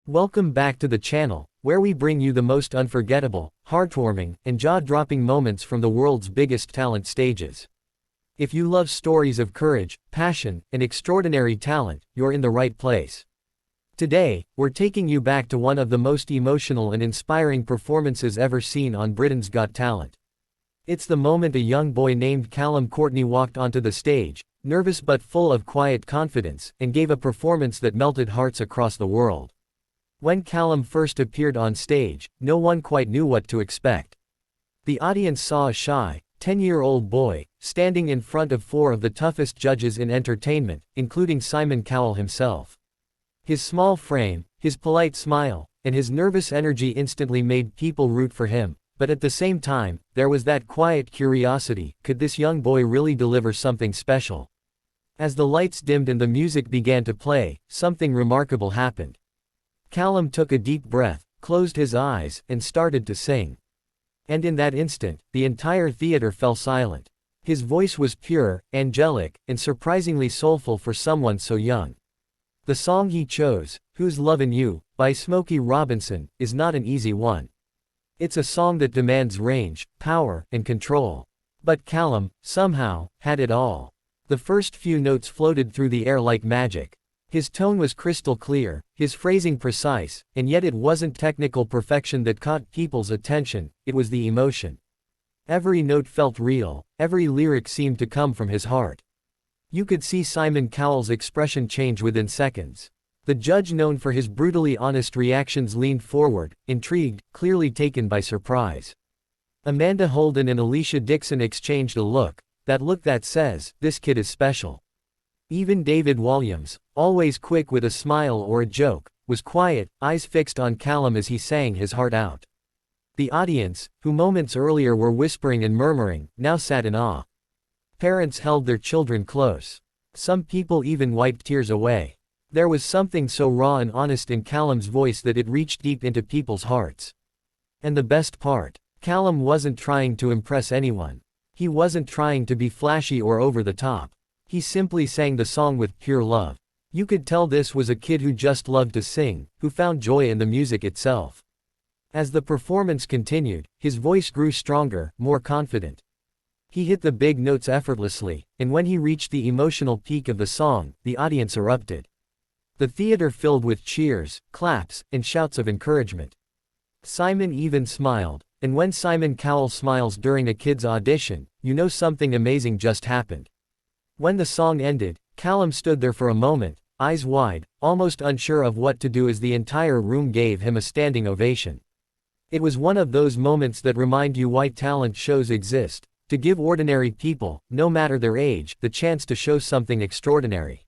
Welcome back to the channel, where we bring you the most unforgettable, heartwarming, and jaw-dropping moments from the world's biggest talent stages. If you love stories of courage, passion, and extraordinary talent, you're in the right place. Today, we're taking you back to one of the most emotional and inspiring performances ever seen on Britain's Got Talent. It's the moment a young boy named Calum Courtney walked onto the stage, nervous but full of quiet confidence, and gave a performance that melted hearts across the world. When Calum first appeared on stage, no one quite knew what to expect. The audience saw a shy, 10-year-old boy, standing in front of four of the toughest judges in entertainment, including Simon Cowell himself. His small frame, his polite smile, and his nervous energy instantly made people root for him, but at the same time, there was that quiet curiosity: could this young boy really deliver something special? As the lights dimmed and the music began to play, something remarkable happened. Calum took a deep breath, closed his eyes, and started to sing. And in that instant, the entire theater fell silent. His voice was pure, angelic, and surprisingly soulful for someone so young. The song he chose, "Who's Lovin' You," by Smokey Robinson, is not an easy one. It's a song that demands range, power, and control. But Calum, somehow, had it all. The first few notes floated through the air like magic. His tone was crystal clear, his phrasing precise, and yet it wasn't technical perfection that caught people's attention, it was the emotion. Every note felt real, every lyric seemed to come from his heart. You could see Simon Cowell's expression change within seconds. The judge, known for his brutally honest reactions, leaned forward, intrigued, clearly taken by surprise. Amanda Holden and Alicia Dixon exchanged a look, that look that says, "This kid is special." Even David Walliams, always quick with a smile or a joke, was quiet, eyes fixed on Calum as he sang his heart out. The audience, who moments earlier were whispering and murmuring, now sat in awe. Parents held their children close. Some people even wiped tears away. There was something so raw and honest in Calum's voice that it reached deep into people's hearts. And the best part, Calum wasn't trying to impress anyone. He wasn't trying to be flashy or over the top. He simply sang the song with pure love. You could tell this was a kid who just loved to sing, who found joy in the music itself. As the performance continued, his voice grew stronger, more confident. He hit the big notes effortlessly, and when he reached the emotional peak of the song, the audience erupted. The theater filled with cheers, claps, and shouts of encouragement. Simon even smiled, and when Simon Cowell smiles during a kid's audition, you know something amazing just happened. When the song ended, Calum stood there for a moment, eyes wide, almost unsure of what to do as the entire room gave him a standing ovation. It was one of those moments that remind you why talent shows exist, to give ordinary people, no matter their age, the chance to show something extraordinary.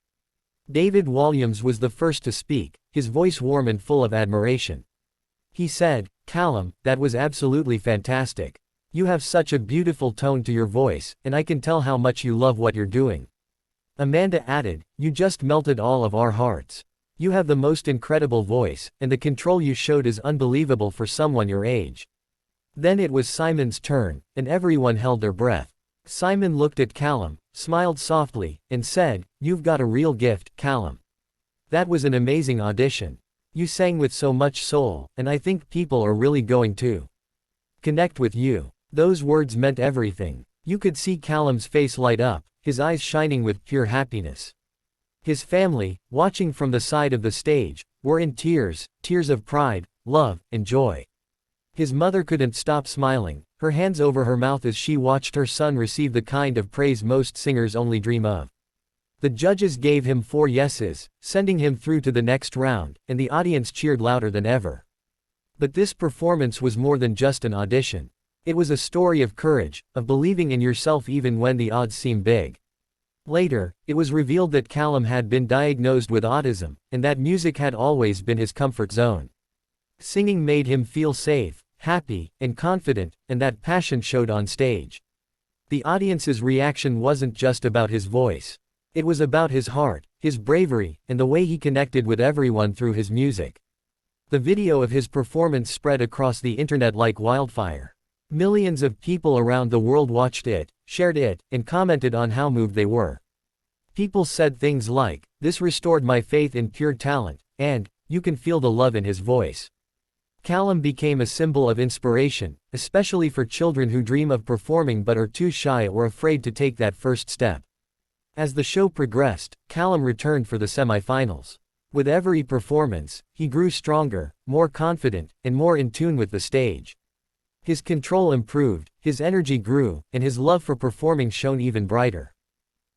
David Walliams was the first to speak, his voice warm and full of admiration. He said, "Calum, that was absolutely fantastic. You have such a beautiful tone to your voice, and I can tell how much you love what you're doing." Amanda added, "You just melted all of our hearts. You have the most incredible voice, and the control you showed is unbelievable for someone your age." Then it was Simon's turn, and everyone held their breath. Simon looked at Calum, smiled softly, and said, "You've got a real gift, Calum. That was an amazing audition. You sang with so much soul, and I think people are really going to connect with you." Those words meant everything. You could see Calum's face light up, his eyes shining with pure happiness. His family, watching from the side of the stage, were in tears, tears of pride, love, and joy. His mother couldn't stop smiling, her hands over her mouth as she watched her son receive the kind of praise most singers only dream of. The judges gave him 4 yeses, sending him through to the next round, and the audience cheered louder than ever. But this performance was more than just an audition. It was a story of courage, of believing in yourself even when the odds seem big. Later, it was revealed that Calum had been diagnosed with autism, and that music had always been his comfort zone. Singing made him feel safe, happy, and confident, and that passion showed on stage. The audience's reaction wasn't just about his voice. It was about his heart, his bravery, and the way he connected with everyone through his music. The video of his performance spread across the internet like wildfire. Millions of people around the world watched it, shared it, and commented on how moved they were. People said things like, "This restored my faith in pure talent," and you can feel the love in his voice. Calum became a symbol of inspiration, especially for children who dream of performing but are too shy or afraid to take that first step. As the show progressed, Calum returned for the semifinals. With every performance, he grew stronger, more confident, and more in tune with the stage. His control improved, his energy grew, and his love for performing shone even brighter.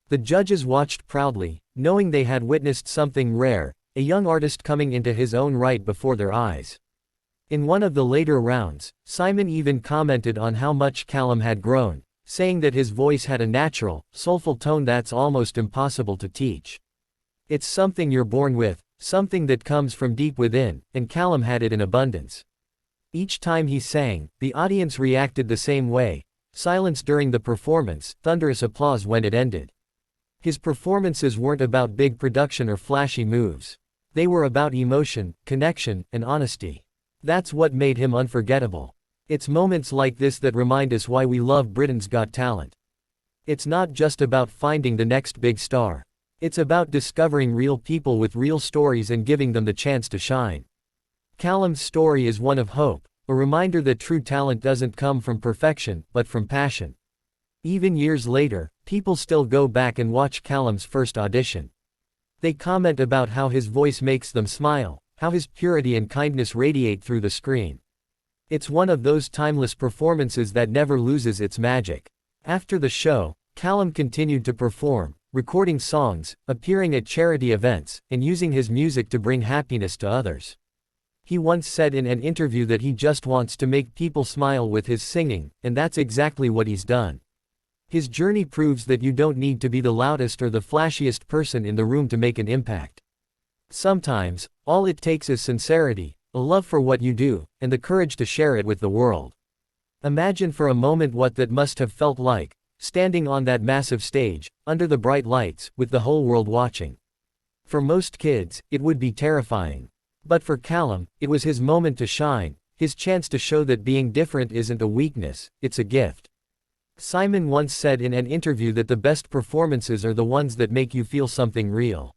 The judges watched proudly, knowing they had witnessed something rare, a young artist coming into his own right before their eyes. In one of the later rounds, Simon even commented on how much Calum had grown, saying that his voice had a natural, soulful tone that's almost impossible to teach. It's something you're born with, something that comes from deep within, and Calum had it in abundance. Each time he sang, the audience reacted the same way: silence during the performance, thunderous applause when it ended. His performances weren't about big production or flashy moves. They were about emotion, connection, and honesty. That's what made him unforgettable. It's moments like this that remind us why we love Britain's Got Talent. It's not just about finding the next big star. It's about discovering real people with real stories and giving them the chance to shine. Calum's story is one of hope, a reminder that true talent doesn't come from perfection, but from passion. Even years later, people still go back and watch Calum's first audition. They comment about how his voice makes them smile, how his purity and kindness radiate through the screen. It's one of those timeless performances that never loses its magic. After the show, Calum continued to perform, recording songs, appearing at charity events, and using his music to bring happiness to others. He once said in an interview that he just wants to make people smile with his singing, and that's exactly what he's done. His journey proves that you don't need to be the loudest or the flashiest person in the room to make an impact. Sometimes, all it takes is sincerity, a love for what you do, and the courage to share it with the world. Imagine for a moment what that must have felt like, standing on that massive stage, under the bright lights, with the whole world watching. For most kids, it would be terrifying. But for Calum, it was his moment to shine, his chance to show that being different isn't a weakness, it's a gift. Simon once said in an interview that the best performances are the ones that make you feel something real.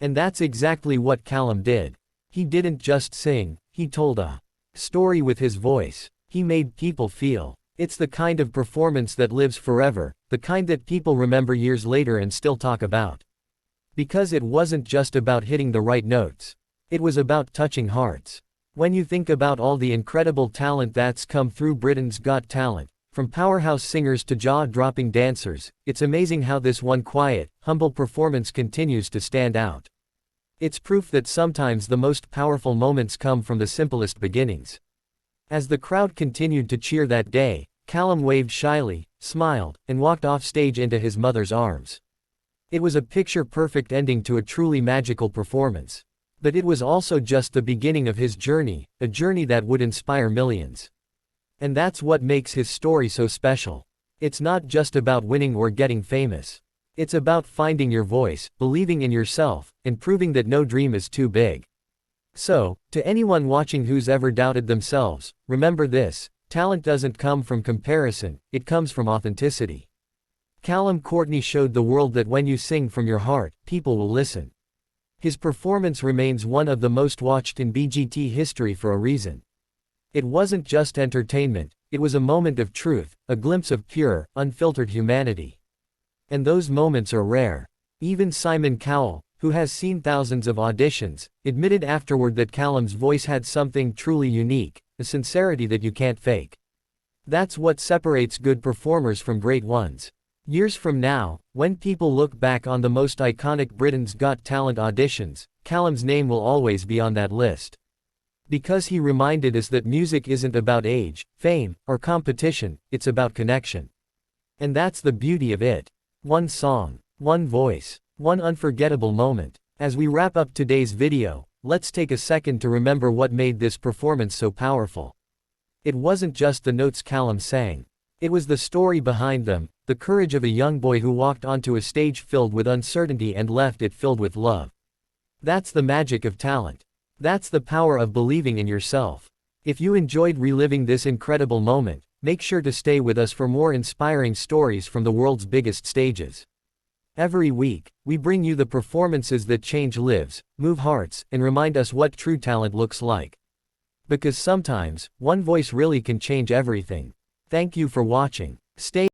And that's exactly what Calum did. He didn't just sing, he told a story with his voice. He made people feel. It's the kind of performance that lives forever, the kind that people remember years later and still talk about. Because it wasn't just about hitting the right notes. It was about touching hearts. When you think about all the incredible talent that's come through Britain's Got Talent, from powerhouse singers to jaw-dropping dancers, it's amazing how this one quiet, humble performance continues to stand out. It's proof that sometimes the most powerful moments come from the simplest beginnings. As the crowd continued to cheer that day, Calum waved shyly, smiled, and walked off stage into his mother's arms. It was a picture-perfect ending to a truly magical performance. But it was also just the beginning of his journey, a journey that would inspire millions. And that's what makes his story so special. It's not just about winning or getting famous. It's about finding your voice, believing in yourself, and proving that no dream is too big. So, to anyone watching who's ever doubted themselves, remember this: talent doesn't come from comparison, it comes from authenticity. Calum Courtney showed the world that when you sing from your heart, people will listen. His performance remains one of the most watched in BGT history for a reason. It wasn't just entertainment, it was a moment of truth, a glimpse of pure, unfiltered humanity. And those moments are rare. Even Simon Cowell, who has seen thousands of auditions, admitted afterward that Calum's voice had something truly unique, a sincerity that you can't fake. That's what separates good performers from great ones. Years from now, when people look back on the most iconic Britain's Got Talent auditions, Calum's name will always be on that list. Because he reminded us that music isn't about age, fame, or competition, it's about connection. And that's the beauty of it. One song, one voice, one unforgettable moment. As we wrap up today's video, let's take a second to remember what made this performance so powerful. It wasn't just the notes Calum sang. It was the story behind them, the courage of a young boy who walked onto a stage filled with uncertainty and left it filled with love. That's the magic of talent. That's the power of believing in yourself. If you enjoyed reliving this incredible moment, make sure to stay with us for more inspiring stories from the world's biggest stages. Every week, we bring you the performances that change lives, move hearts, and remind us what true talent looks like. Because sometimes, one voice really can change everything. Thank you for watching. Stay